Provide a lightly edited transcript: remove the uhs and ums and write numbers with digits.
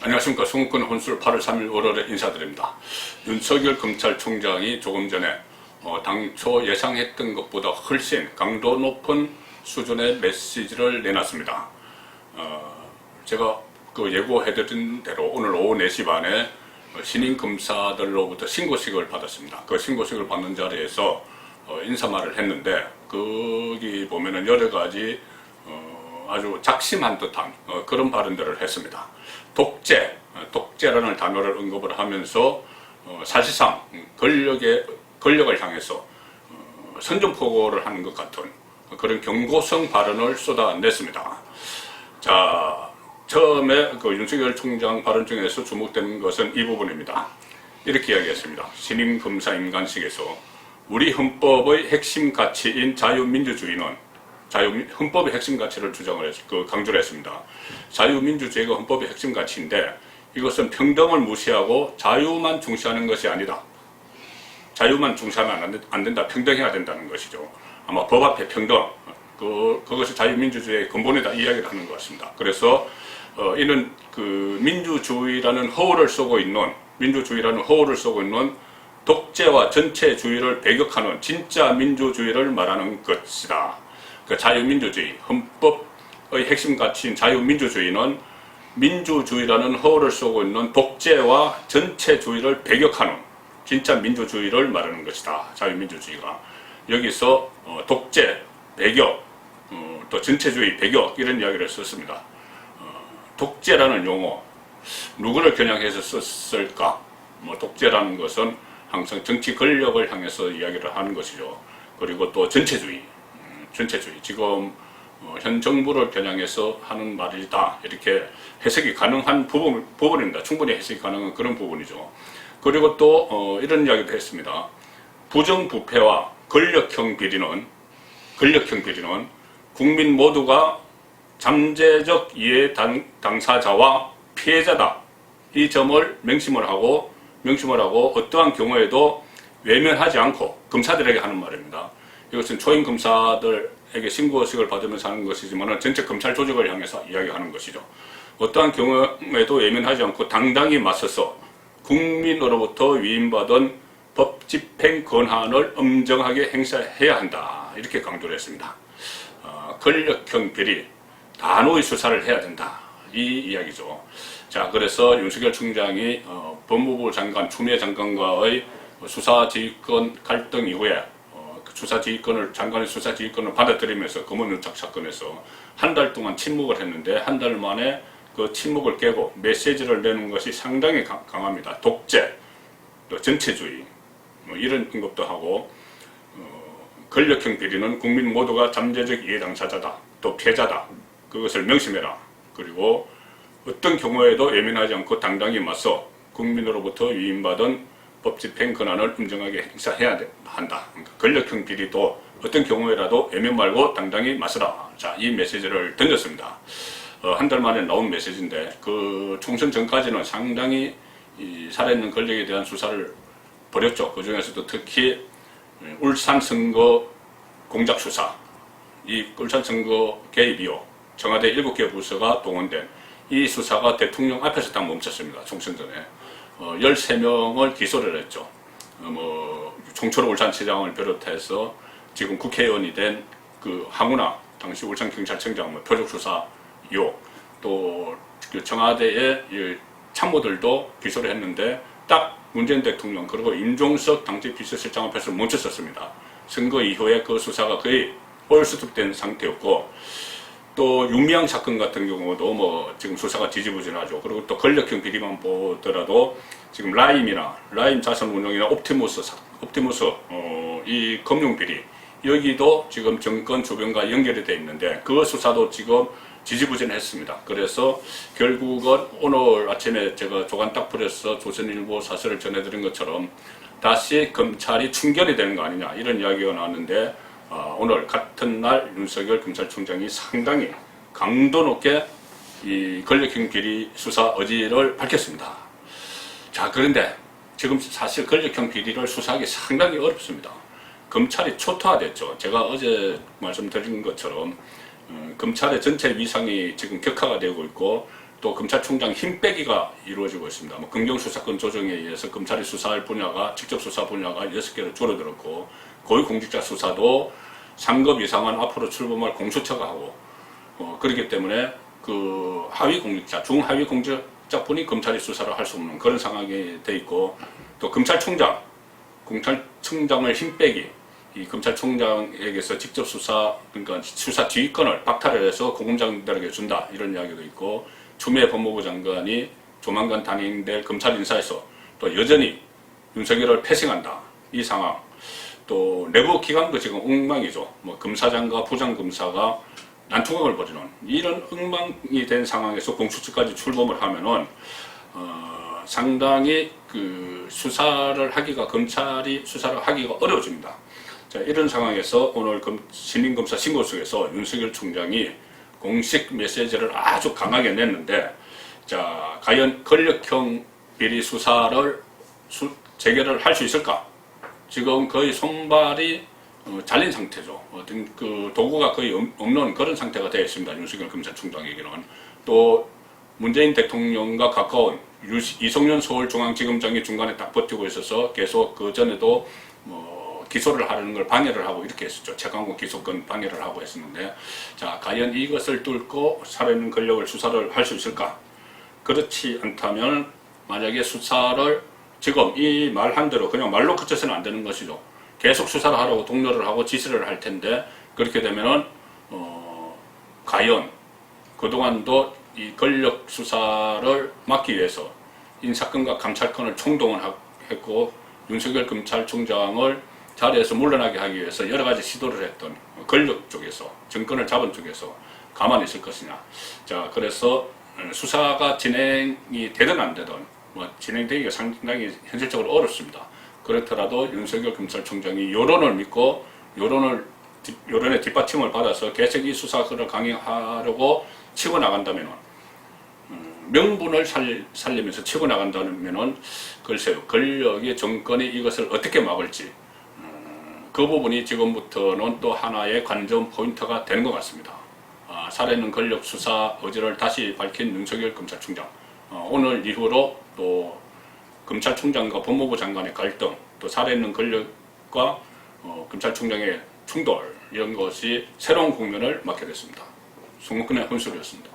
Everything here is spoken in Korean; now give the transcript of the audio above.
안녕하십니까. 송권 혼술 8월 3일 월요일에 인사드립니다. 윤석열 검찰총장이 조금 전에 당초 예상했던 것보다 훨씬 강도 높은 수준의 메시지를 내놨습니다. 제가 예고해드린 대로 오늘 오후 4시 반에 신임 검사들로부터 신고식을 받았습니다. 그 신고식을 받는 자리에서 인사말을 했는데, 거기 보면은 여러 가지 아주 작심한 듯한 그런 발언들을 했습니다. 독재라는 단어를 언급을 하면서 사실상 권력을 향해서 선전포고를 하는 것 같은 그런 경고성 발언을 쏟아냈습니다. 자, 처음에 윤석열 총장 발언 중에서 주목되는 것은 이 부분입니다. 이렇게 이야기했습니다. 신임 검사 임관식에서 우리 헌법의 핵심 가치인 자유민주주의는 헌법의 핵심 가치를 강조를 했습니다. 자유민주주의가 헌법의 핵심 가치인데, 이것은 평등을 무시하고 자유만 중시하는 것이 아니다. 자유만 중시하면 안 된다. 평등해야 된다는 것이죠. 아마 법 앞에 평등, 그것이 자유민주주의의 근본이다, 이야기를 하는 것 같습니다. 그래서 이는 민주주의라는 허울을 쏘고 있는 독재와 전체주의를 배격하는 진짜 민주주의를 말하는 것이다. 자유민주주의, 헌법의 핵심 가치인 자유민주주의는 민주주의라는 허울을 쏘고 있는 독재와 전체주의를 배격하는 진짜 민주주의를 말하는 것이다. 자유민주주의가. 여기서 독재, 배격, 또 전체주의, 배격, 이런 이야기를 썼습니다. 독재라는 용어, 누구를 겨냥해서 썼을까? 독재라는 것은 항상 정치 권력을 향해서 이야기를 하는 것이죠. 그리고 또 전체주의, 지금 현 정부를 겨냥해서 하는 말이다, 이렇게 해석이 가능한 부분입니다. 충분히 해석이 가능한 그런 부분이죠. 그리고 또 이런 이야기도 했습니다. 부정부패와 권력형 비리는 국민 모두가 잠재적 이해 당사자와 피해자다, 이 점을 명심을 하고 어떠한 경우에도 외면하지 않고, 검사들에게 하는 말입니다. 이것은 초임 검사들에게 신고식을 받으면서 하는 것이지만 전체 검찰 조직을 향해서 이야기하는 것이죠. 어떠한 경우에도 외면하지 않고 당당히 맞서서 국민으로부터 위임받은 법 집행 권한을 엄정하게 행사해야 한다, 이렇게 강조를 했습니다. 권력형 비리, 단호히 수사를 해야 된다, 이 이야기죠. 자, 그래서 윤석열 총장이 법무부 장관, 추미애 장관과의 수사지휘권 갈등 이후에 장관의 수사지휘권을 받아들이면서 검언유착 사건에서 한 달 동안 침묵을 했는데, 한 달 만에 그 침묵을 깨고 메시지를 내는 것이 상당히 강합니다. 독재, 또 전체주의, 이런 언급도 하고, 권력형 비리는 국민 모두가 잠재적 이해 당사자다, 또 피해자다, 그것을 명심해라. 그리고 어떤 경우에도 외면하지 않고 당당히 맞서 국민으로부터 위임받은 법 집행 권한을 엄정하게 행사해야 한다. 그러니까 권력형 비리도 어떤 경우에라도 외면 말고 당당히 맞서라. 자, 이 메시지를 던졌습니다. 한 달 만에 나온 메시지인데, 총선 전까지는 상당히 살아있는 권력에 대한 수사를 벌였죠. 그 중에서도 특히 울산 선거 공작 수사, 이 울산 선거 개입 이후 청와대 7개 부서가 동원된 이 수사가 대통령 앞에서 딱 멈췄습니다. 총선 전에 13명을 기소를 했죠. 총철 울산시장을 비롯해서 지금 국회의원이 된 황운하 당시 울산경찰청장 표적수사 의혹, 또 청와대의 참모들도 기소를 했는데, 딱 문재인 대통령 그리고 임종석 당시 비서실장 앞에서 멈췄었습니다. 선거 이후에 그 수사가 거의 올스톱된 상태였고, 또 윤미향 사건 같은 경우도 지금 수사가 뒤집어지나죠. 그리고 또 권력형 비리만 보더라도 지금 라임 자산운용이나 옵티머스 이 금융 비리, 여기도 지금 정권 주변과 연결이 되어 있는데, 그 수사도 지금 지지부진했습니다. 그래서 결국은 오늘 아침에 제가 조간 딱 풀어서 조선일보 사설을 전해드린 것처럼 다시 검찰이 충견이 되는 거 아니냐, 이런 이야기가 나왔는데, 오늘 같은 날 윤석열 검찰총장이 상당히 강도 높게 이 권력형 비리 수사 의지를 밝혔습니다. 자, 그런데 지금 사실 권력형 비리를 수사하기 상당히 어렵습니다. 검찰이 초토화됐죠. 제가 어제 말씀드린 것처럼 검찰의 전체 위상이 지금 격하가 되고 있고, 또 검찰총장 힘 빼기가 이루어지고 있습니다. 뭐 긍정수사권 조정에 의해서 검찰이 수사할 분야가 직접 수사 분야가 6개로 줄어들었고 고위공직자 수사도 3급 이상은 앞으로 출범할 공수처가 하고 그렇기 때문에 그 하위 공직자, 중하위 공직자분이 검찰이 수사를 할 수 없는 그런 상황이 돼 있고 또 검찰총장을 힘 빼기 이 검찰총장에게서 직접 수사, 그러니까 수사 지휘권을 박탈을 해서 공검장들에게 준다 이런 이야기도 있고 추미애 법무부 장관이 조만간 단행될 검찰 인사에서 또 여전히 윤석열을 패싱한다 이 상황. 또 내부 기관도 지금 엉망이죠. 뭐 검사장과 부장검사가 난투극을 벌이는 이런 엉망이 된 상황에서 공수처까지 출범을 하면은 상당히 그 검찰이 수사를 하기가 어려워집니다. 자, 이런 상황에서 오늘 신임검사 신고서에서 윤석열 총장이 공식 메시지를 아주 강하게 냈는데, 자, 과연 권력형 비리 수사를 재개를 할 수 있을까? 지금 거의 손발이 잘린 상태죠. 어떤 그 도구가 거의 없는 그런 상태가 되어 있습니다. 윤석열 검찰총장에게는. 또 문재인 대통령과 가까운 이성윤 서울중앙지검장이 중간에 딱 버티고 있어서 계속 그 전에도 기소를 하려는 걸 방해를 하고 이렇게 했었죠. 최강욱 기소권 방해를 하고 했었는데, 자, 과연 이것을 뚫고 살아있는 권력을 수사를 할 수 있을까? 그렇지 않다면 만약에 수사를 지금 이 말한 대로 그냥 말로 그쳐서는 안 되는 것이죠. 계속 수사를 하라고 독려를 하고 지시를 할 텐데, 그렇게 되면은 과연 그동안도 이 권력 수사를 막기 위해서 인사권과 감찰권을 총동원 했고 윤석열 검찰총장을 자리에서 물러나게 하기 위해서 여러 가지 시도를 했던 권력 쪽에서, 정권을 잡은 쪽에서 가만히 있을 것이냐. 자, 그래서 수사가 진행이 되든 안 되든 진행되기가 상당히 현실적으로 어렵습니다. 그렇더라도 윤석열 검찰총장이 여론을 믿고 여론의 뒷받침을 받아서 계속 이 수사권을 강행하려고 치고 나간다면, 명분을 살리면서 치고 나간다면 글쎄요, 권력의 정권이 이것을 어떻게 막을지 그 부분이 지금부터는 또 하나의 관전 포인트가 되는 것 같습니다. 살아있는 권력 수사 의지를 다시 밝힌 윤석열 검찰총장, 오늘 이후로 또 검찰총장과 법무부 장관의 갈등, 또 살아있는 권력과 검찰총장의 충돌, 이런 것이 새로운 국면을 맞게 됐습니다. 송국근의 혼술이었습니다.